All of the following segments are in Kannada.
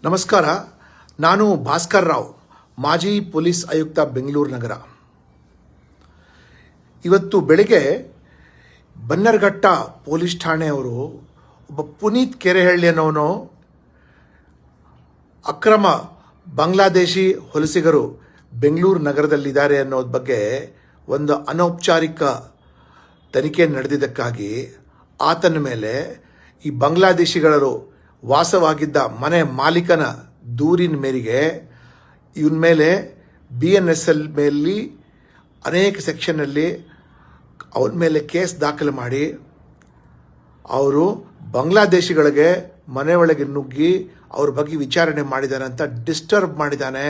ನಮಸ್ಕಾರ. ನಾನು ಭಾಸ್ಕರ್ ರಾವ್, ಮಾಜಿ ಪೊಲೀಸ್ ಆಯುಕ್ತ, ಬೆಂಗಳೂರು ನಗರ. ಇವತ್ತು ಬೆಳಿಗ್ಗೆ ಬನ್ನರ್ಘಟ್ಟ ಪೊಲೀಸ್ ಠಾಣೆಯವರು ಒಬ್ಬ ಪುನೀತ್ ಕೆರೆಹಳ್ಳಿ ಅನ್ನೋನು ಅಕ್ರಮ ಬಾಂಗ್ಲಾದೇಶಿ ವಲಸಿಗರು ಬೆಂಗಳೂರು ನಗರದಲ್ಲಿದ್ದಾರೆ ಅನ್ನೋದ್ರ ಬಗ್ಗೆ ಒಂದು ಅನೌಪಚಾರಿಕ ತನಿಖೆ ನಡೆದಿದ್ದಕ್ಕಾಗಿ ಆತನ ಮೇಲೆ ಈ ಬಾಂಗ್ಲಾದೇಶಿಗಳು ವಾಸವಾಗಿದ್ದ ಮನೆ ಮಾಲೀಕನ ದೂರಿನ ಮೇರೆಗೆ ಇವನ ಮೇಲೆ BNSL ಮೇಲೆ ಅನೇಕ ಸೆಕ್ಷನ್ನಲ್ಲಿ ಅವನ ಮೇಲೆ ಕೇಸ್ ದಾಖಲು ಮಾಡಿ ಅವರು ಬಾಂಗ್ಲಾದೇಶಿಗಳಿಗೆ ಮನೆ ಒಳಗೆ ನುಗ್ಗಿ ಅವ್ರ ಬಗ್ಗೆ ವಿಚಾರಣೆ ಮಾಡಿದ್ದಾನೆ ಅಂತ ಡಿಸ್ಟರ್ಬ್ ಮಾಡಿದ್ದಾನೆ,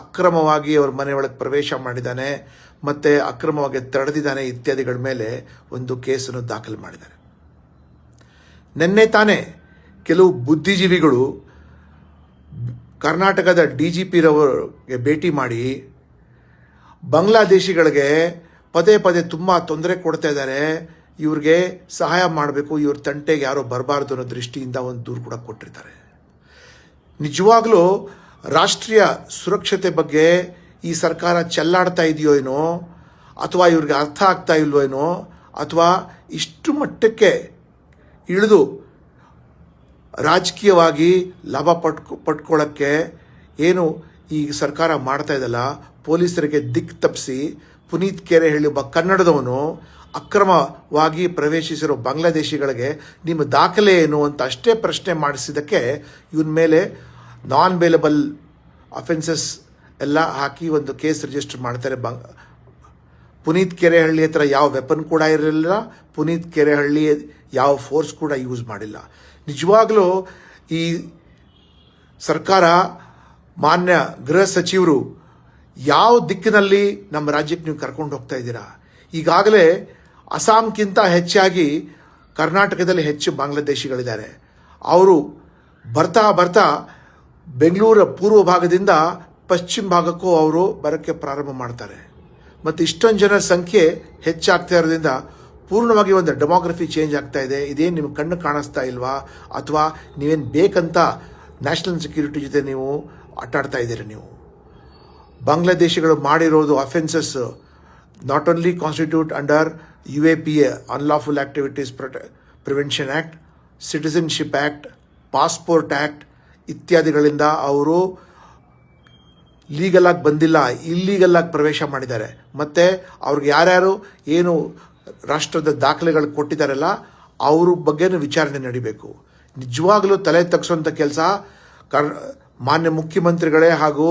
ಅಕ್ರಮವಾಗಿ ಅವ್ರ ಮನೆ ಒಳಗೆ ಪ್ರವೇಶ ಮಾಡಿದ್ದಾನೆ ಮತ್ತು ಅಕ್ರಮವಾಗಿ ತಡೆದಿದ್ದಾನೆ ಇತ್ಯಾದಿಗಳ ಮೇಲೆ ಒಂದು ಕೇಸನ್ನು ದಾಖಲು ಮಾಡಿದ್ದಾರೆ. ನಿನ್ನೆ ತಾನೇ ಕೆಲವು ಬುದ್ಧಿಜೀವಿಗಳು ಕರ್ನಾಟಕದ DGP ರವರಿಗೆ ಭೇಟಿ ಮಾಡಿ ಬಾಂಗ್ಲಾದೇಶಿಗಳಿಗೆ ಪದೇ ಪದೇ ತುಂಬ ತೊಂದರೆ ಕೊಡ್ತಾ ಇದ್ದಾರೆ, ಇವ್ರಿಗೆ ಸಹಾಯ ಮಾಡಬೇಕು, ಇವ್ರ ತಂಟೆಗೆ ಯಾರೋ ಬರಬಾರ್ದು ಅನ್ನೋ ದೃಷ್ಟಿಯಿಂದ ಒಂದು ದೂರು ಕೂಡ ಕೊಟ್ಟಿರ್ತಾರೆ. ನಿಜವಾಗ್ಲೂ ರಾಷ್ಟ್ರೀಯ ಸುರಕ್ಷತೆ ಬಗ್ಗೆ ಈ ಸರ್ಕಾರ ಚೆಲ್ಲಾಡ್ತಾ ಇದೆಯೋ ಏನೋ, ಅಥವಾ ಇವ್ರಿಗೆ ಅರ್ಥ ಆಗ್ತಾ ಇಲ್ವೋ ಏನೋ, ಅಥವಾ ಇಷ್ಟು ಮಟ್ಟಕ್ಕೆ ಇಳಿದು ರಾಜಕೀಯವಾಗಿ ಲಾಭ ಪಡ್ಕೊಳ್ಳೋಕ್ಕೆ ಏನು ಈ ಸರ್ಕಾರ ಮಾಡ್ತಾ ಇದಲ್ಲ, ಪೊಲೀಸರಿಗೆ ದಿಕ್ಕು ತಪ್ಪಿಸಿ ಪುನೀತ್ ಕೆರೆಹಳ್ಳಿ ಒಬ್ಬ ಕನ್ನಡದವನು ಅಕ್ರಮವಾಗಿ ಪ್ರವೇಶಿಸಿರೋ ಬಾಂಗ್ಲಾದೇಶಿಗಳಿಗೆ ನಿಮ್ಮ ದಾಖಲೆ ಏನು ಅಂತ ಅಷ್ಟೇ ಪ್ರಶ್ನೆ ಮಾಡಿಸಿದ್ದಕ್ಕೆ ಇವನ ಮೇಲೆ ನಾನ್ ಬೇಲಬಲ್ ಅಫೆನ್ಸಸ್ ಎಲ್ಲ ಹಾಕಿ ಒಂದು ಕೇಸ್ ರಿಜಿಸ್ಟರ್ ಮಾಡ್ತಾರೆ. ಪುನೀತ್ ಕೆರೆಹಳ್ಳಿ ಹತ್ರ ಯಾವ ವೆಪನ್ ಕೂಡ ಇರಲಿಲ್ಲ, ಪುನೀತ್ ಕೆರೆಹಳ್ಳಿ ಯಾವ ಫೋರ್ಸ್ ಕೂಡ ಯೂಸ್ ಮಾಡಿಲ್ಲ. ನಿಜವಾಗ್ಲೂ ಈ ಸರ್ಕಾರ, ಮಾನ್ಯ ಗೃಹ ಸಚಿವರು ಯಾವ ದಿಕ್ಕಿನಲ್ಲಿ ನಮ್ಮ ರಾಜ್ಯಕ್ಕೆ ನೀವು ಕರ್ಕೊಂಡು ಹೋಗ್ತಾ ಇದ್ದೀರಾ? ಈಗಾಗಲೇ ಅಸ್ಸಾಂಗಿಂತ ಹೆಚ್ಚಾಗಿ ಕರ್ನಾಟಕದಲ್ಲಿ ಹೆಚ್ಚು ಬಾಂಗ್ಲಾದೇಶಿಗಳಿದ್ದಾರೆ. ಅವರು ಬರ್ತಾ ಬರ್ತಾ ಬೆಂಗಳೂರ ಪೂರ್ವ ಭಾಗದಿಂದ ಪಶ್ಚಿಮ ಭಾಗಕ್ಕೂ ಅವರು ಬರೋಕ್ಕೆ ಪ್ರಾರಂಭ ಮಾಡ್ತಾರೆ. ಮತ್ತು ಇಷ್ಟೊಂದು ಜನರ ಸಂಖ್ಯೆ ಹೆಚ್ಚಾಗ್ತಾ ಇರೋದ್ರಿಂದ ಪೂರ್ಣವಾಗಿ ಒಂದು ಡೆಮೋಗ್ರಫಿ ಚೇಂಜ್ ಆಗ್ತಾ ಇದೆ. ಇದೇನು ನಿಮ್ಗೆ ಕಣ್ಣು ಕಾಣಿಸ್ತಾ ಇಲ್ವಾ, ಅಥವಾ ನೀವೇನು ಬೇಕಂತ ನ್ಯಾಷನಲ್ ಸೆಕ್ಯೂರಿಟಿ ಜೊತೆ ನೀವು ಆಟಾಡ್ತಾ ಇದ್ದೀರಿ? ನೀವು ಬಾಂಗ್ಲಾದೇಶಿಗಳು ಮಾಡಿರೋದು offences not only constitute under UAPA, unlawful activities prevention act, citizenship act, passport act ಇತ್ಯಾದಿಗಳಿಂದ ಅವರು ಲೀಗಲಾಗಿ ಬಂದಿಲ್ಲ, ಇಲ್ಲೀಗಲಾಗಿ ಪ್ರವೇಶ ಮಾಡಿದ್ದಾರೆ. ಮತ್ತು ಅವ್ರಿಗೆ ಯಾರ್ಯಾರು ಏನು ರಾಷ್ಟ್ರದ ದಾಖಲೆಗಳು ಕೊಟ್ಟಿದ್ದಾರಲ್ಲ ಅವ್ರ ಬಗ್ಗೆನೂ ವಿಚಾರಣೆ ನಡಿಬೇಕು. ನಿಜವಾಗಲೂ ತಲೆ ತಗ್ಸೋಂಥ ಕೆಲಸ ಮಾನ್ಯ ಮುಖ್ಯಮಂತ್ರಿಗಳೇ ಹಾಗೂ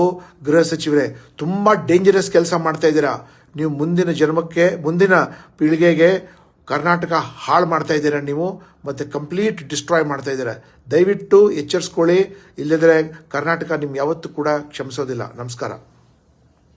ಗೃಹ ಸಚಿವರೇ ತುಂಬ ಡೇಂಜರಸ್ ಕೆಲಸ ಮಾಡ್ತಾ ಇದ್ದೀರಾ. ನೀವು ಮುಂದಿನ ಪೀಳಿಗೆಗೆ ಕರ್ನಾಟಕ ಹಾಳು ಮಾಡ್ತಾ ಇದ್ದೀರಾ ನೀವು, ಮತ್ತು ಕಂಪ್ಲೀಟ್ ಡಿಸ್ಟ್ರಾಯ್ ಮಾಡ್ತಾ ಇದ್ದೀರಾ. ದಯವಿಟ್ಟು ಎಚ್ಚರಿಸ್ಕೊಳ್ಳಿ, ಇಲ್ಲದ್ರೆ ಕರ್ನಾಟಕ ನಿಮ್ಗೆ ಯಾವತ್ತೂ ಕೂಡ ಕ್ಷಮಿಸೋದಿಲ್ಲ. ನಮಸ್ಕಾರ.